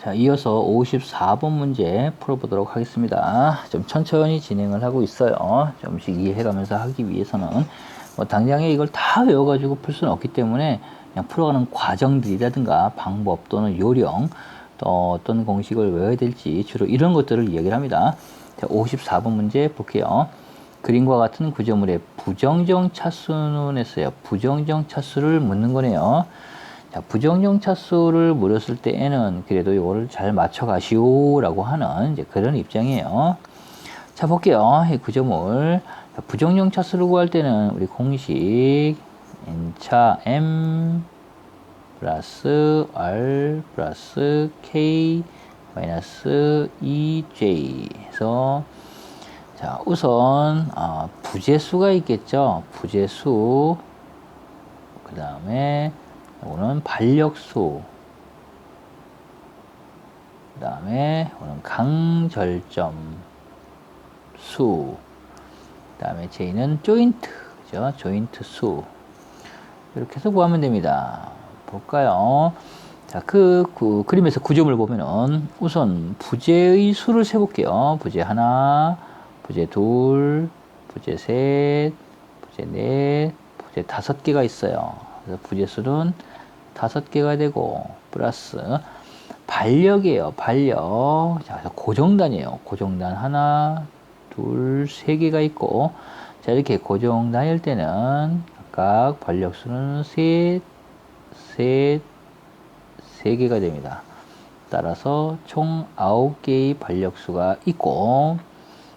자, 이어서 54번 문제 풀어보도록 하겠습니다. 좀 천천히 진행을 하고 있어요. 좀씩 이해해가면서 하기 위해서는 뭐 당장에 이걸 다 외워가지고 풀 수는 없기 때문에 그냥 풀어가는 과정들이라든가 방법 또는 요령 또 어떤 공식을 외워야 될지 주로 이런 것들을 이야기를 합니다. 자, 54번 문제 볼게요. 그림과 같은 구조물의 부정정 차수는 했어요. 부정정 차수를 묻는 거네요. 자, 부정정 차수를 물었을 때에는 그래도 이거를 잘 맞춰 가시오라고 하는 이제 그런 입장이에요. 자, 볼게요. 이 구조물. 자, 부정정 차수를 구할 때는 우리 공식 n차 m 플러스 r 플러스 k 마이너스 2j 해서 자, 우선 부재수가 있겠죠. 부재수. 그 다음에 이거는 반력수. 그 다음에 이거는 강절점 수. 그 다음에 J는 조인트. 그죠? 조인트 수. 이렇게 해서 구하면 됩니다. 볼까요? 자, 그 그림에서 구조물 보면은 우선 부재의 수를 세볼게요. 부재 하나, 부재 둘, 부재 셋, 부재 넷, 부재 5개가 있어요. 그래서 부재수는 5개가 되고 플러스 반력이에요. 반력. 자, 그래서 고정단이에요. 고정단 하나, 둘, 3개가 있고 자, 이렇게 고정단일 때는 각각 반력수는 셋, 3개가 됩니다. 따라서 총 9개의 반력수가 있고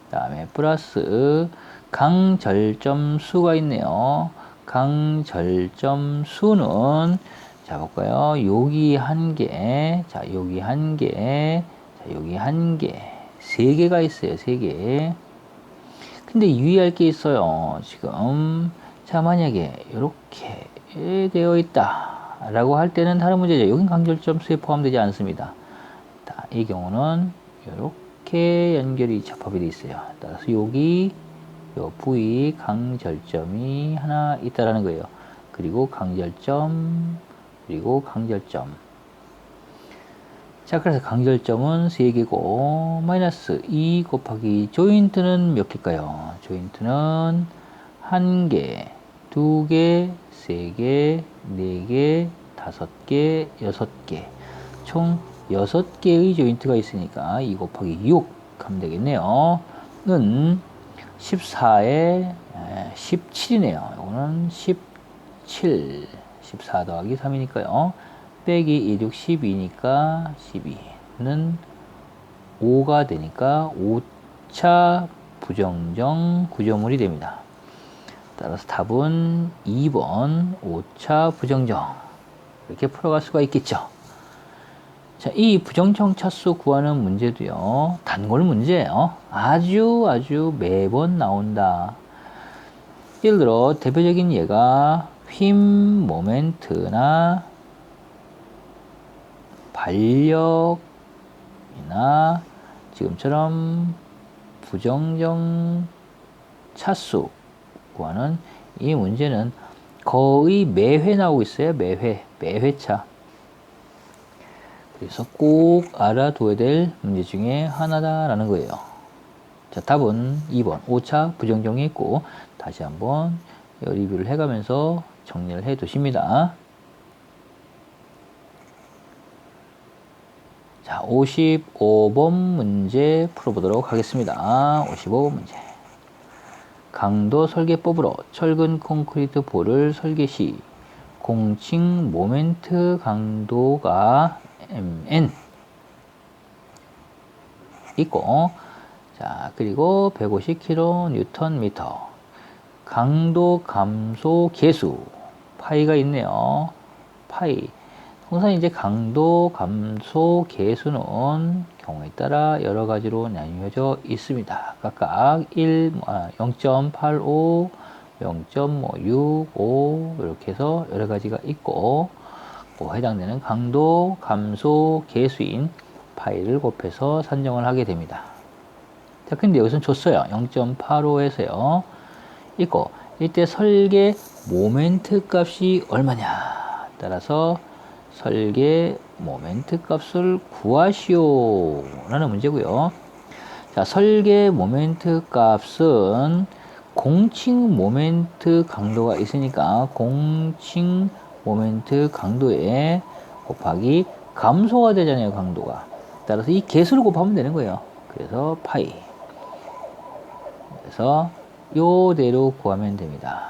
그 다음에 플러스 강절점 수가 있네요. 강절점 수는 자 볼까요? 여기 1개, 자 여기 1개, 자 여기 1개, 3개가 있어요. 3개. 근데 유의할 게 있어요. 지금 자 만약에 이렇게 되어 있다 라고 할 때는 다른 문제죠. 여긴 강절점 수에 포함되지 않습니다. 이 경우는 이렇게 연결이 접합이 되어 있어요. 따라서 여기 요 부위 강절점이 하나 있다라는 거예요. 그리고 강절점, 그리고 강절점. 자, 그래서 강절점은 3개고 마이너스 2 곱하기 조인트는 몇 개일까요? 조인트는 1개, 2개, 3개, 4개, 5개, 6개. 총 6개의 조인트가 있으니까 2 곱하기 6 하면 되겠네요. 는 14에 17이네요. 이거는 17. 14 더하기 3이니까요. 빼기 2, 6, 12니까 12는 5가 되니까 5차 부정정 구조물이 됩니다. 따라서 답은 2번 5차 부정정. 이렇게 풀어갈 수가 있겠죠. 자, 이 부정정 차수 구하는 문제도요, 단골 문제예요. 아주 매번 나온다. 예를 들어, 대표적인 예가 휨 모멘트나 반력이나 지금처럼 부정정 차수 구하는 이 문제는 거의 매회 나오고 있어요. 매회차. 그래서 꼭 알아둬야 될 문제 중에 하나다라는 거예요. 자, 답은 2번 5차 부정정이 있고 다시 한번 리뷰를 해가면서 정리를 해 두십니다. 자, 55번 문제 풀어보도록 하겠습니다. 55번 문제. 강도 설계법으로 철근 콘크리트 볼을 설계 시 공칭 모멘트 강도가 mn 있고 자 그리고 150kN/m 강도 감소 계수 파이가 있네요. 파이 항상 이제 강도 감소 계수는 경우에 따라 여러 가지로 나뉘어져 있습니다. 각각 0.85, 0.65 이렇게 해서 여러 가지가 있고 해당되는 강도 감소 계수인 파이를 곱해서 산정을 하게 됩니다. 자, 근데 여기서는 줬어요. 0.85에서요. 있고 이때 설계 모멘트 값이 얼마냐 따라서 설계 모멘트 값을 구하시오 라는 문제고요. 자, 설계 모멘트 값은 공칭 모멘트 강도가 있으니까 공칭 모멘트 강도에 곱하기 감소가 되잖아요, 강도가. 따라서 이 개수를 곱하면 되는 거예요. 그래서 파이. 그래서 요대로 구하면 됩니다.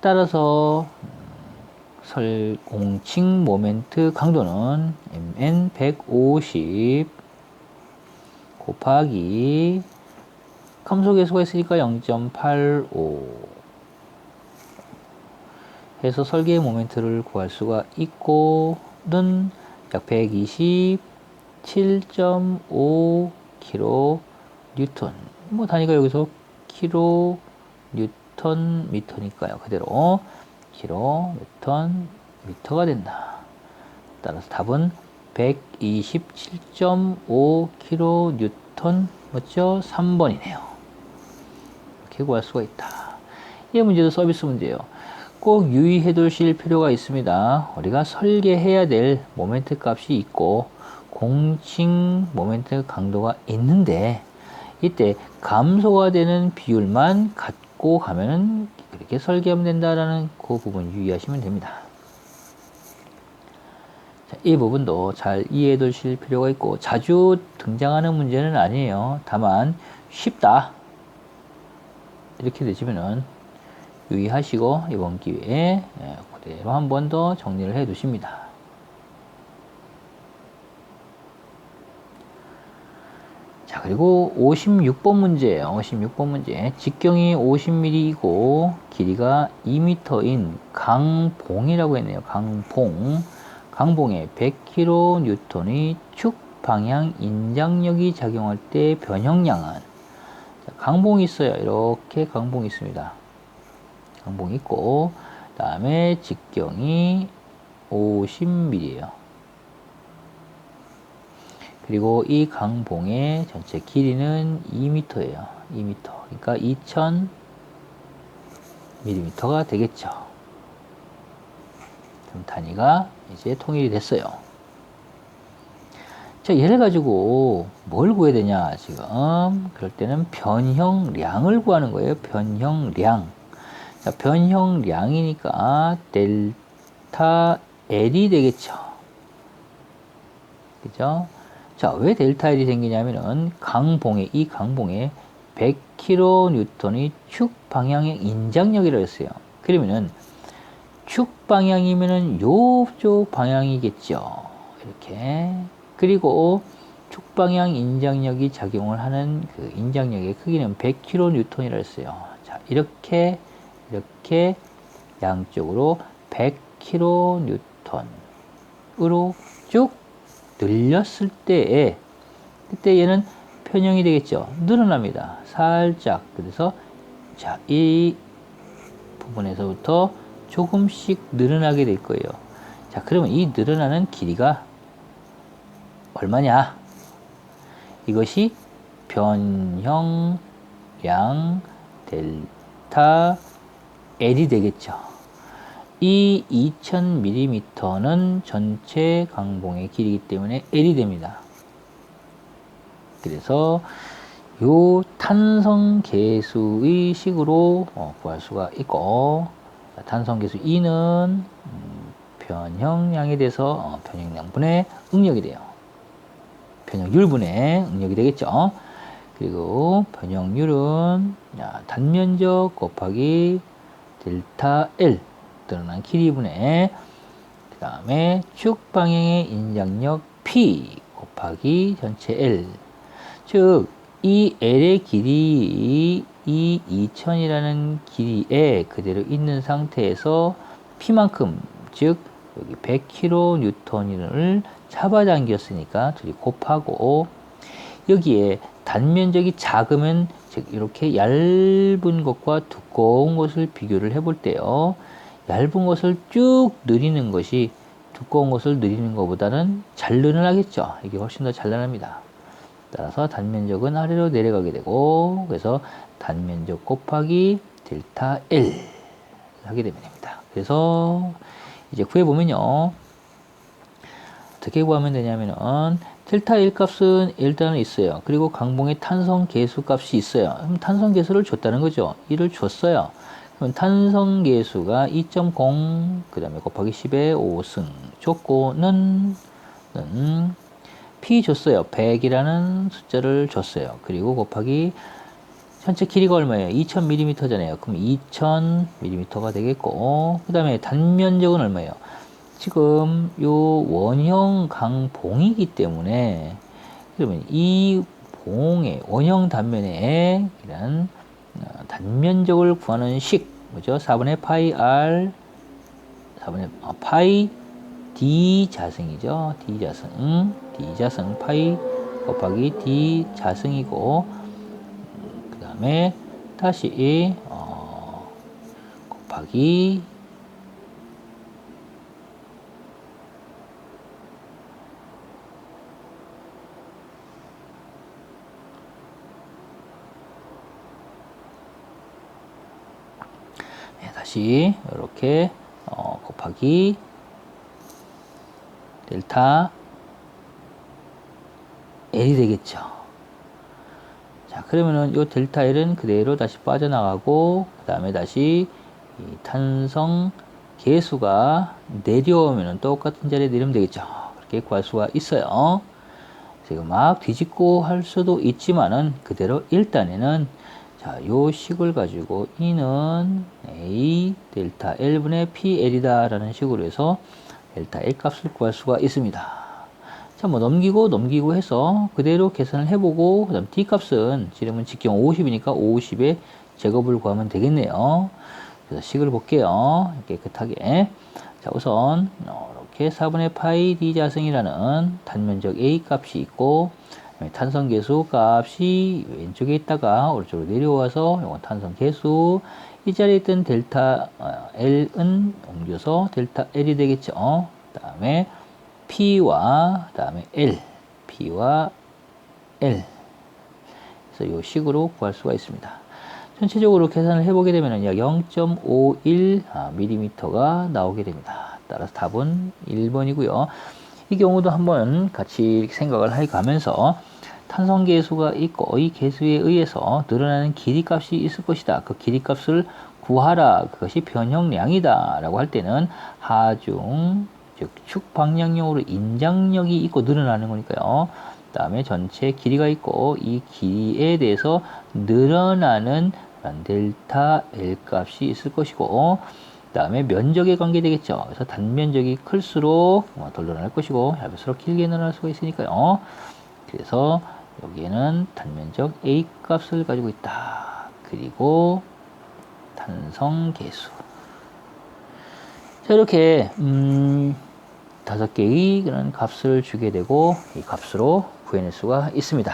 따라서 공칭 모멘트 강도는 mn 150 곱하기 감소계수가 있으니까 0.85 해서 설계 모멘트를 구할 수가 있고는 약 127.5 kN. 뭐 단위가 여기서 kN 미터니까요. 그대로 kN 미터가 된다. 따라서 답은 127.5 kN 맞죠? 3번이네요. 이렇게 구할 수가 있다. 이 문제도 서비스 문제예요. 꼭 유의해 두실 필요가 있습니다. 우리가 설계해야 될 모멘트 값이 있고 공칭 모멘트 강도가 있는데 이때 감소가 되는 비율만 갖고 가면 그렇게 설계하면 된다라는 그 부분 유의하시면 됩니다. 자, 이 부분도 잘 이해해 두실 필요가 있고 자주 등장하는 문제는 아니에요. 다만 쉽다 이렇게 되시면은 유의하시고 이번 기회에 그대로 한 번 더 정리를 해 두십니다. 자, 그리고 56번 문제예요. 56번 문제. 직경이 50mm이고 길이가 2m인 강봉이라고 했네요. 강봉. 강봉에 100kN의 축 방향 인장력이 작용할 때 변형량은 자, 강봉이 있어요. 이렇게 강봉이 있습니다. 강봉이 있고 다음에 직경이 50mm예요. 그리고 이 강봉의 전체 길이는 2m예요. 2m. 그러니까 2000mm가 되겠죠. 그럼 단위가 이제 통일이 됐어요. 자, 얘를 가지고 뭘 구해야 되냐, 지금. 그럴 때는 변형량을 구하는 거예요. 변형량. 자, 변형량이니까 델타 L이 되겠죠. 그죠? 자, 왜 델타 L이 생기냐면은 이 강봉에 100kN의 축 방향의 인장력이라고 했어요. 그러면은 축 방향이면은 요쪽 방향이겠죠. 이렇게. 그리고 축 방향 인장력이 작용을 하는 그 인장력의 크기는 100kN이라고 했어요. 자, 이렇게 양쪽으로 100kN으로 쭉 늘렸을 때에 그때 얘는 변형이 되겠죠. 늘어납니다. 살짝. 그래서 자, 이 부분에서부터 조금씩 늘어나게 될 거예요. 자, 그러면 이 늘어나는 길이가 얼마냐? 이것이 변형량 델타 L이 되겠죠. 이 2000mm는 전체 강봉의 길이기 때문에 L이 됩니다. 그래서 요 탄성계수의 식으로 구할 수가 있고, 탄성계수 E는 변형량에 대해서 변형량분의 응력이 돼요. 변형률분의 응력이 되겠죠. 그리고 변형률은 단면적 곱하기 델타 L 드러난 길이분의 그 다음에 축 방향의 인장력 P 곱하기 전체 L. 즉, 이 L의 길이 이 2000이라는 길이에 그대로 있는 상태에서 P만큼, 즉 여기 100kN을 잡아당겼으니까 둘이 곱하고, 여기에 단면적이 작으면 즉 이렇게 얇은 것과 두꺼운 것을 비교를 해볼 때요, 얇은 것을 쭉 늘리는 것이 두꺼운 것을 늘리는 것보다는 잘 늘어나겠죠. 이게 훨씬 더 잘 늘어납니다. 따라서 단면적은 아래로 내려가게 되고, 그래서 단면적 곱하기 델타 L 하게 되면 됩니다. 그래서 이제 구해보면요, 어떻게 구하면 되냐면은 델타 L 값은 일단은 있어요. 그리고 강봉의 탄성 계수 값이 있어요. 그럼 탄성 계수를 줬다는 거죠. 이를 줬어요. 그럼 탄성 계수가 2.0 그다음에 곱하기 10의 5승 줬고는 P 줬어요. 100이라는 숫자를 줬어요. 그리고 곱하기 전체 길이가 얼마예요? 2000mm잖아요. 그럼 2000mm가 되겠고, 그 다음에 단면적은 얼마예요? 지금 요 원형 강봉이기 때문에, 그러면 이 봉의 원형 단면에 이런 단면적을 구하는 식, 뭐죠? 4분의 파이 R, 4분의 파이 D 자승이죠. D 자승 파이 곱하기 D 자승이고, 그 다음에 다시 곱하기 다시 이렇게 곱하기 델타 L이 되겠죠. 자, 그러면은 요 델타 L은 그대로 다시 빠져나가고, 그 다음에 다시 이 탄성 계수가 내려오면은 똑같은 자리에 내리면 되겠죠. 그렇게 구할 수가 있어요. 제가 막 뒤집고 할 수도 있지만은 그대로 일단에는 자, 요 식을 가지고 E는 A 델타 L분의 PL이다 라는 식으로 해서 델타 L 값을 구할 수가 있습니다. 자, 뭐 넘기고 해서 그대로 계산을 해보고, 그 다음 D 값은 지름은 직경 50이니까 50의 제곱을 구하면 되겠네요. 그래서 식을 볼게요. 깨끗하게. 자, 우선 이렇게 4분의 파이 D 자승이라는 단면적 A 값이 있고, 탄성 계수 값이 왼쪽에 있다가 오른쪽으로 내려와서 이건 탄성 계수, 이 자리에 있던 델타 L은 옮겨서 델타 L이 되겠죠. 그 다음에 P와 그 다음에 L, P와 L. 그래서 이 식으로 구할 수가 있습니다. 전체적으로 계산을 해보게 되면 약 0.51mm가 나오게 됩니다. 따라서 답은 1번이고요. 이 경우도 한번 같이 생각을 해가면서 탄성 계수가 있고 이 계수에 의해서 늘어나는 길이 값이 있을 것이다. 그 길이 값을 구하라. 그것이 변형량이다. 라고 할 때는 하중, 즉 축 방향형으로 인장력이 있고 늘어나는 거니까요. 그 다음에 전체 길이가 있고 이 길이에 대해서 늘어나는 델타 L 값이 있을 것이고, 그 다음에 면적에 관계되겠죠. 그래서 단면적이 클수록 더 늘어날 것이고 얇을수록 길게 늘어날 수가 있으니까요. 그래서 여기에는 단면적 A 값을 가지고 있다. 그리고 탄성 계수. 자, 이렇게 5개의 그런 값을 주게 되고 이 값으로 구해낼 수가 있습니다.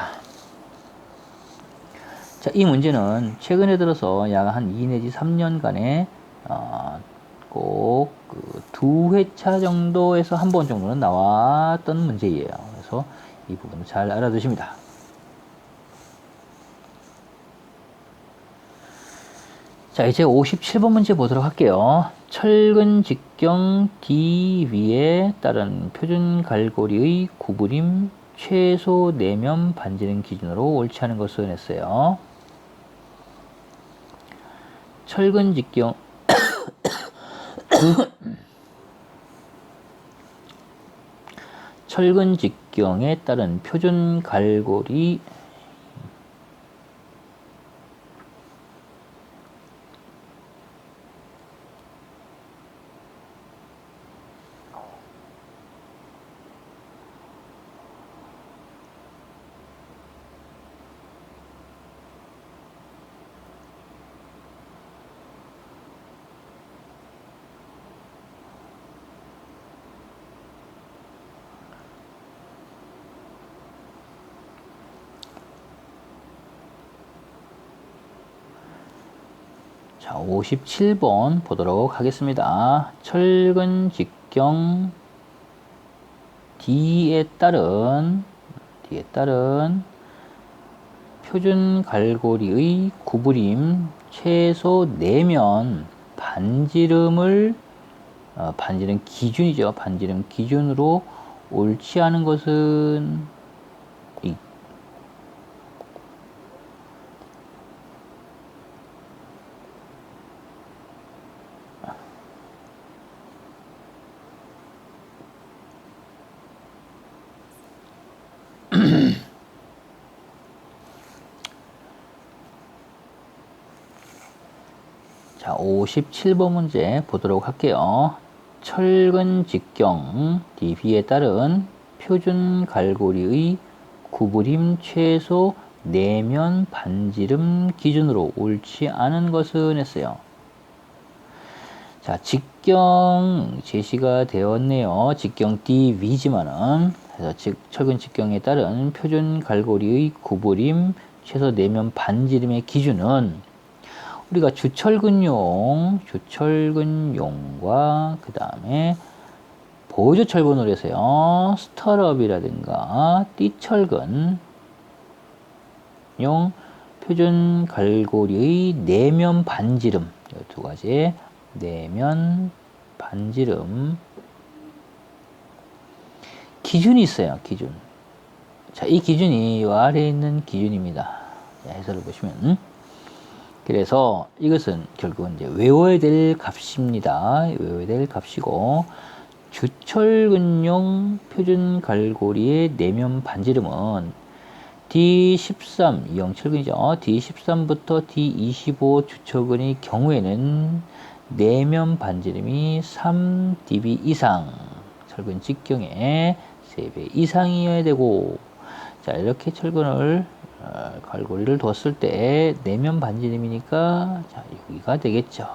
자, 이 문제는 최근에 들어서 약 한 2 내지 3년간에 꼭 그 2회차 정도에서 한 번 정도는 나왔던 문제예요. 그래서 이 부분을 잘 알아두십니다. 자, 이제 57번 문제 보도록 할게요. 철근 직경 DV에 따른 표준 갈고리의 구부림 최소 내면 반지름 기준으로 옳지 않은 것을 냈어요. 철근 직경 철근 직경에 따른 표준 갈고리 자, 57번 보도록 하겠습니다. 철근 직경 D에 따른 표준 갈고리의 구부림 최소 내면 반지름을 반지름 기준이죠. 반지름 기준으로 옳지 않은 것은 이 자, 57번 문제 보도록 할게요. 철근 직경 DB에 따른 표준 갈고리의 구부림 최소 내면 반지름 기준으로 옳지 않은 것은 했어요. 자, 직경 제시가 되었네요. 직경 DV지만은 그래서 철근 직경에 따른 표준 갈고리의 구부림 최소 내면 반지름의 기준은 우리가 주철근용과 그 다음에 보조철근으로 해서요. 스터럽이라든가 띠철근용 표준 갈고리의 내면 반지름 이 두 가지 내면 반지름 기준이 있어요. 기준. 자, 이 기준이 이 아래에 있는 기준입니다. 자, 해설을 보시면 그래서 이것은 결국은 이제 외워야 될 값입니다. 외워야 될 값이고 주철근용 표준 갈고리의 내면 반지름은 D13 이형철근이죠. D13부터 D25 주철근의 경우에는 내면 반지름이 3dB 이상 철근 직경의 3배 이상이어야 되고 자 이렇게 철근을 갈고리를 뒀을 때 내면 반지름이니까 자 여기가 되겠죠.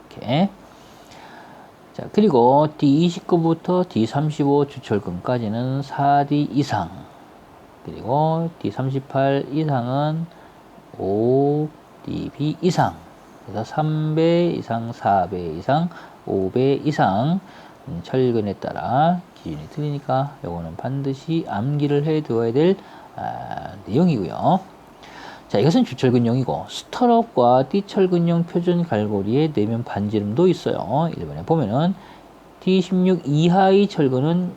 이렇게 자 그리고 D29부터 D35 주철근까지는 4D 이상 그리고 D38 이상은 5dB 이상 그래서 3배 이상 4배 이상 5배 이상 철근에 따라 기준이 틀리니까 요거는 반드시 암기를 해 두어야 될 내용이고요. 자, 이것은 주철근용이고 스터럽과 띠철근용 표준 갈고리의 내면 반지름도 있어요. 1번에 보면은 D16 이하의 철근은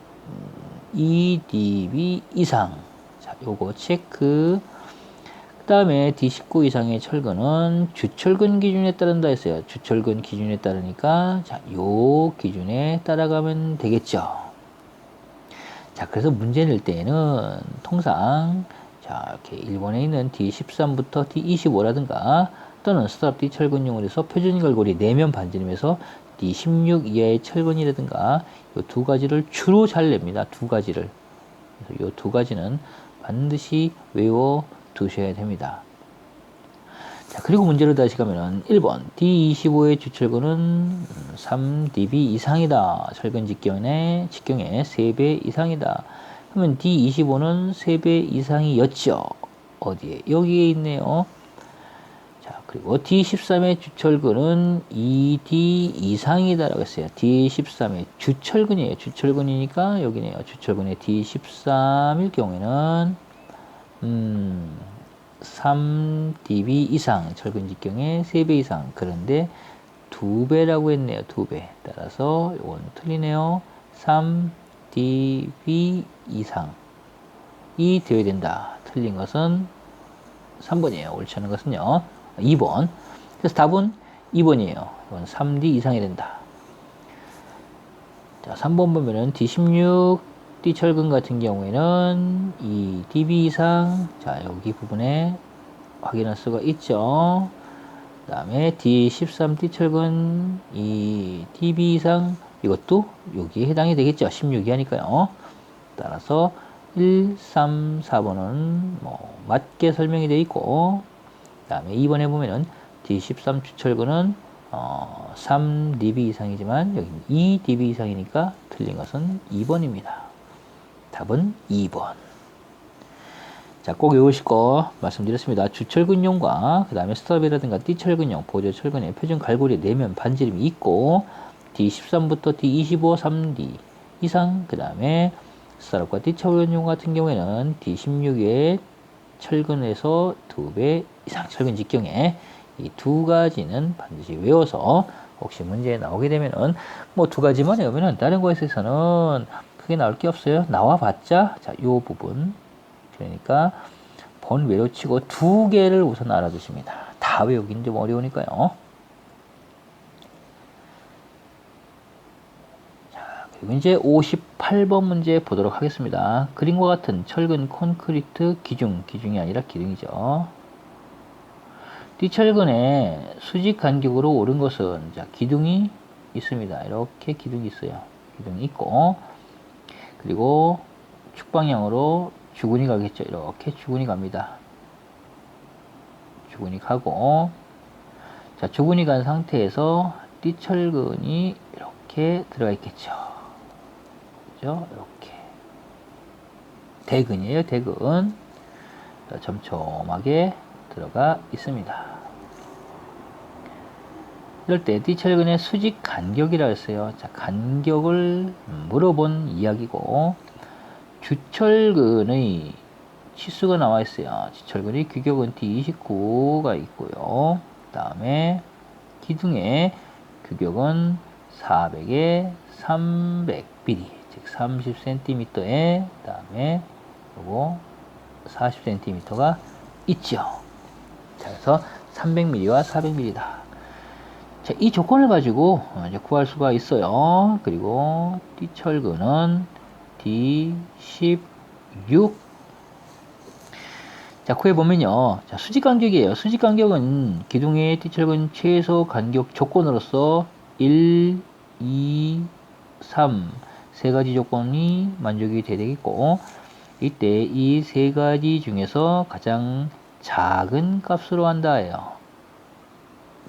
2dB 이상. 자, 요거 체크. 그 다음에 D19 이상의 철근은 주철근 기준에 따른다 했어요. 주철근 기준에 따르니까 자, 요 기준에 따라가면 되겠죠. 자, 그래서 문제 낼 때에는 통상 자, 이렇게 일본에 있는 D13부터 D25라든가 또는 스터럽 D철근용을 해서 표준 갈고리 내면 반지름에서 D16 이하의 철근이라든가 이 두 가지를 주로 잘 냅니다. 두 가지를. 그래서 이 두 가지는 반드시 외워 두셔야 됩니다. 자, 그리고 문제로 다시 가면은 1번 D25의 주철근은 3dB 이상이다. 철근 직경의 3배 이상이다. 그러면 D25는 3배 이상이었죠. 어디에? 여기에 있네요. 자, 그리고 D13의 주철근은 2D 이상이다라고 했어요. D13의 주철근이에요. 주철근이니까 여기네요. 주철근의 D13일 경우에는 3dB 이상, 철근 직경의 3배 이상. 그런데 2배라고 했네요. 2배. 따라서 이건 틀리네요. 3dB 이상이 되어야 된다. 틀린 것은 3번이에요. 옳지 않은 것은요. 2번. 그래서 답은 2번이에요. 이건 3D 이상이 된다. 자, 3번 보면은 D16 D철근 같은 경우에는 이 dB 이상, 자, 여기 부분에 확인할 수가 있죠. 그 다음에 D13 D철근 이 dB 이상, 이것도 여기에 해당이 되겠죠. 16 이하니까요. 따라서 1, 3, 4번은 뭐 맞게 설명이 되어 있고, 그 다음에 2번에 보면은 D13 주철근은 3dB 이상이지만 여기는 2dB 이상이니까 틀린 것은 2번입니다. 답은 2번. 자, 꼭 외우실 거 말씀드렸습니다. 주철근용과 그 다음에 스터럽이라든가 띠철근용, 보조철근의 표준 갈고리 내면 반지름이 있고 D13부터 D25 3D 이상, 그 다음에 스터럽과 띠철근용 같은 경우에는 D16의 철근에서 2배 이상 철근 직경에 이 두 가지는 반드시 외워서 혹시 문제에 나오게 되면은 뭐 두 가지만 외우면은 다른 거에 있어서는 크게 나올 게 없어요. 나와봤자 자, 요 부분 그러니까 번외로 치고 두 개를 우선 알아두십니다. 다 외우긴 좀 어려우니까요. 자, 그리고 이제 58번 문제 보도록 하겠습니다. 그림과 같은 철근 콘크리트 기중이 아니라 기둥이죠. 띠철근의 수직 간격으로 오른 것은 자, 기둥이 있습니다. 이렇게 기둥이 있어요. 기둥이 있고 그리고 축방향으로 주근이 가겠죠. 이렇게 주근이 갑니다. 주근이 가고 자, 주근이 간 상태에서 띠철근이 이렇게 들어가 있겠죠. 그죠? 이렇게 대근이에요. 대근 점촘하게 들어가 있습니다. 이럴 때 띠철근의 수직 간격이라 했어요. 자, 간격을 물어본 이야기고 주철근의 치수가 나와 있어요. 주철근의 규격은 D29가 있고요. 그 다음에 기둥의 규격은 400에 300mm, 즉 30cm에 그 다음에 요거 40cm가 있죠. 자, 그래서 300mm와 400mm다. 자, 이 조건을 가지고 이제 구할 수가 있어요. 그리고 띠철근은 D16. 자, 구해보면요. 자, 수직 간격이에요. 수직 간격은 기둥의 띠철근 최소 간격 조건으로서 1, 2, 3 세 가지 조건이 만족이 되겠고, 이때 이 세 가지 중에서 가장 작은 값으로 한다예요.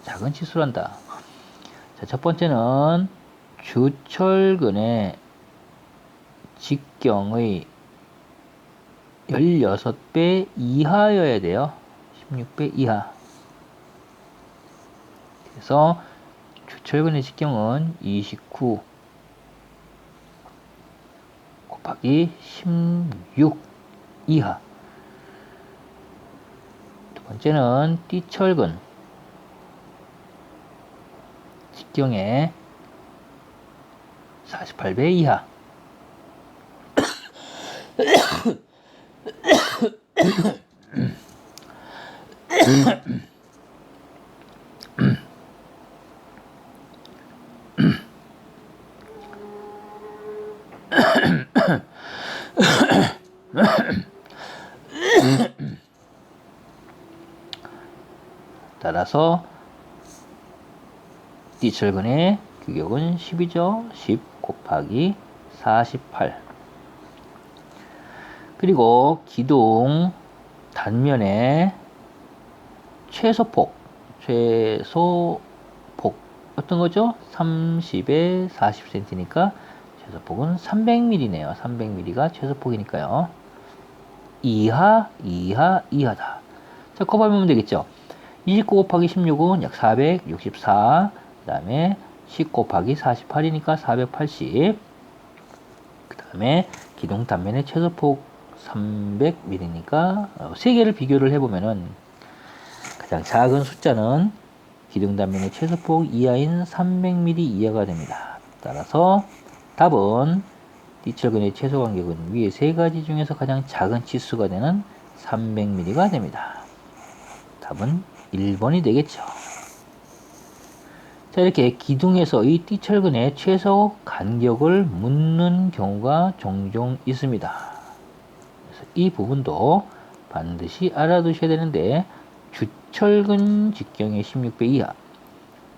작은 치수로 한다. 자, 첫 번째는 주철근의 직경의 16배 이하여야 돼요. 16배 이하. 그래서 주철근의 직경은 29 곱하기 16 이하. 두 번째는 띠철근 직경의 48배 이하. 따라서 띠철근의 규격은 10이죠. 10 곱하기 48. 그리고 기둥 단면의 최소폭 어떤 거죠? 30에 40cm니까 최소폭은 300mm네요. 300mm가 최소폭이니까요. 이하다. 자, 곱하면 되겠죠. 29 곱하기 16은 약 464. 그 다음에 10 곱하기 48이니까 480. 그 다음에 기둥 단면의 최소폭 300mm니까 세 개를 비교를 해보면은 가장 작은 숫자는 기둥 단면의 최소폭 이하인 300mm 이하가 됩니다. 따라서 답은 띠철근의 최소 간격은 위의 세 가지 중에서 가장 작은 치수가 되는 300mm가 됩니다. 답은 1번이 되겠죠. 자, 이렇게 기둥에서 이 띠철근의 최소 간격을 묻는 경우가 종종 있습니다. 그래서 이 부분도 반드시 알아두셔야 되는데, 주철근 직경의 16배 이하,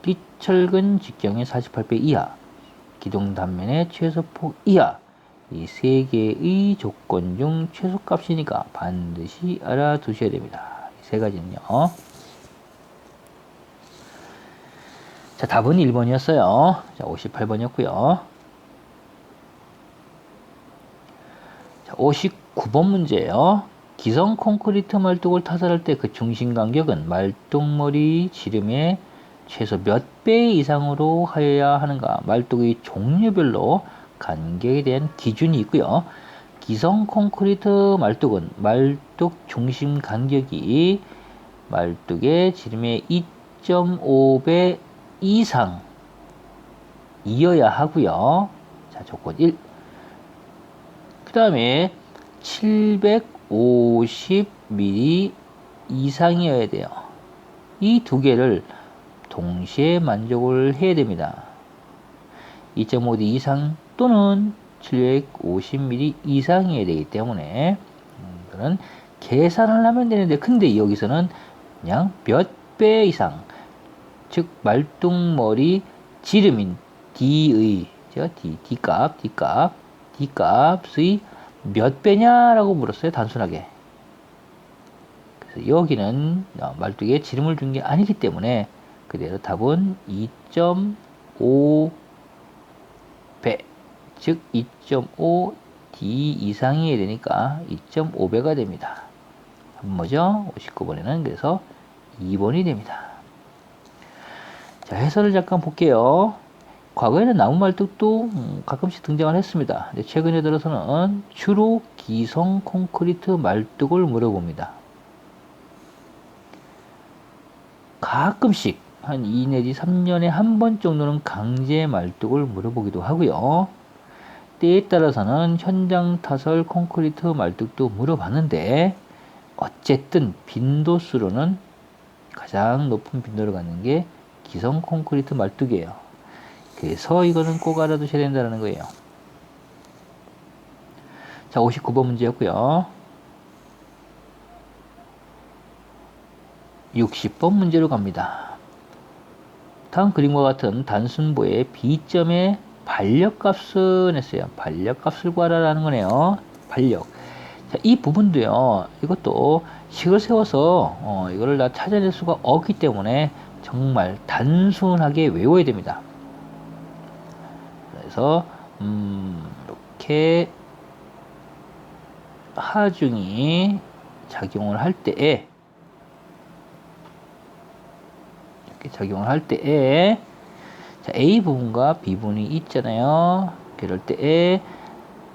띠철근 직경의 48배 이하, 기둥 단면의 최소폭 이하, 이 세 개의 조건 중 최소값이니까 반드시 알아두셔야 됩니다. 이 세 가지는요. 자, 답은 1번이었어요. 자, 58번이었고요. 자, 59번 문제예요. 기성 콘크리트 말뚝을 타설할 때 그 중심 간격은 말뚝머리 지름의 최소 몇 배 이상으로 하여야 하는가? 말뚝의 종류별로 간격에 대한 기준이 있고요. 기성 콘크리트 말뚝은 말뚝 중심 간격이 말뚝의 지름의 2.5배 이상 이어야 하고요. 자, 조건 1. 다음에 750mm 이상이어야 돼요. 이 두 개를 동시에 만족을 해야 됩니다. 2.5D 이상 또는 750mm 이상이어야 되기 때문에 그런 계산을 하면 되는데, 근데 여기서는 그냥 몇 배 이상, 즉 말뚝머리 지름인 D의 D값의 몇 배냐라고 물었어요. 단순하게. 그래서 여기는 말뚝에 지름을 준 게 아니기 때문에 그대로 답은 2.5배, 즉 2.5D 이상이어야 되니까 2.5배가 됩니다. 뭐죠? 59번에는 그래서 2번이 됩니다. 자, 해설을 잠깐 볼게요. 과거에는 나무말뚝도 가끔씩 등장을 했습니다. 근데 최근에 들어서는 주로 기성 콘크리트 말뚝을 물어봅니다. 가끔씩 한 2 내지 3년에 한 번 정도는 강제 말뚝을 물어보기도 하고요. 때에 따라서는 현장 타설 콘크리트 말뚝도 물어봤는데, 어쨌든 빈도수로는 가장 높은 빈도를 갖는 게 기성 콘크리트 말뚝이에요. 그래서 이거는 꼭 알아두셔야 된다는 거예요. 자, 59번 문제였고요. 60번 문제로 갑니다. 다음 그림과 같은 단순보의 B점의 반력값은 했어요. 반력값을 구하라는 거네요. 반력. 자, 이 부분도요, 이것도 식을 세워서 이거를 다 찾아낼 수가 없기 때문에 정말 단순하게 외워야 됩니다. 그래서 이렇게 하중이 작용을 할 때에, 자, A 부분과 B 부분이 있잖아요. 그럴 때에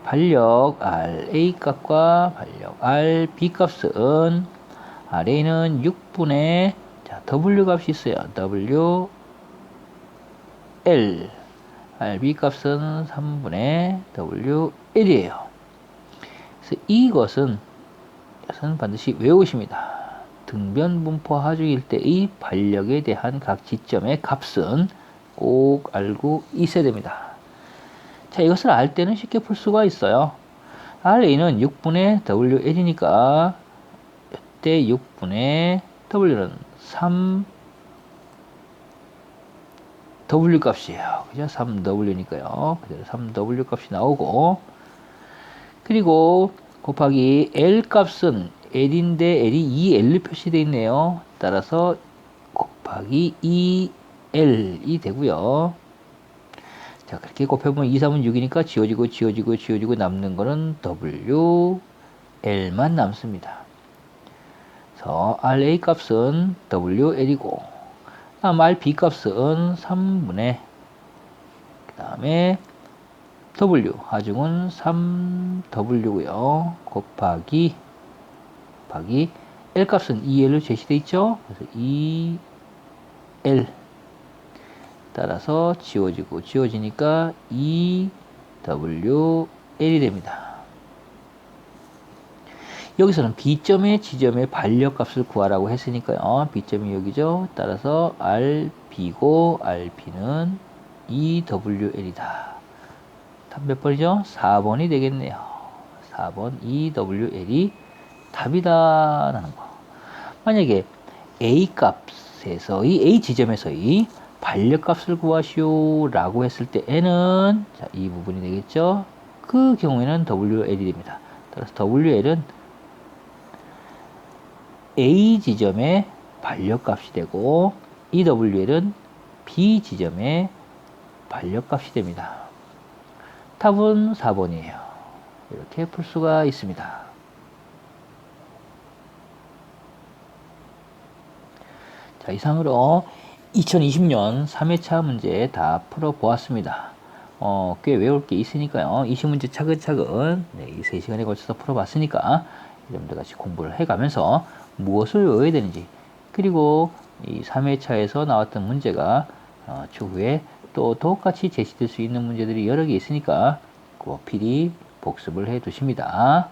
반력 RA 값과 반력 RB 값은, RA는 6분의 W 값이 있어요. WL. RB 값은 3분의 WL이에요. 그래서 이것은 반드시 외우십니다. 등변분포 하중일 때의 반력에 대한 각 지점의 값은 꼭 알고 있어야 됩니다. 자, 이것을 알 때는 쉽게 풀 수가 있어요. RA는 6분의 WL이니까 이때 6분의 W는 3W 값이에요. 그죠? 3W니까요. 그대로 3W 값이 나오고, 그리고 곱하기 L 값은 L인데 L이 2L 표시되어 있네요. 따라서 곱하기 2L이 되고요. 자, 그렇게 곱해보면 2, 3은 6이니까 지워지고 남는 거는 WL만 남습니다. 그래서 RA 값은 WL이고, RB 값은 3분의, 그 다음에 W, 하중은 3W고요. 곱하기 L 값은 2L로 제시되어 있죠. 그래서 2L. 따라서 지워지니까 2WL이 됩니다. 여기서는 B점의 지점의 반력값을 구하라고 했으니까요. B점이 여기죠. 따라서 RB고 RB는 2WL이다. 답 몇 번이죠? 4번이 되겠네요. 4번 2WL이 답이다 라는 거. 만약에 A 값에서의 A 지점에서의 반력값을 구하시오 라고 했을 때 N은, 자, 이 부분이 되겠죠. 그 경우에는 WL이 됩니다. 따라서 WL은 A 지점의 반력값이 되고, EWL은 B 지점의 반력값이 됩니다. 답은 4번이에요. 이렇게 풀 수가 있습니다. 자, 이상으로 2020년 3회차 문제 다 풀어보았습니다. 꽤 외울 게 있으니까요. 20문제 차근차근 이 3시간에 걸쳐서 풀어봤으니까 여러분들 같이 공부를 해가면서 무엇을 외워야 되는지, 그리고 이 3회차에서 나왔던 문제가 추후에 또 똑같이 제시될 수 있는 문제들이 여러 개 있으니까 꼭 필히 복습을 해 두십니다.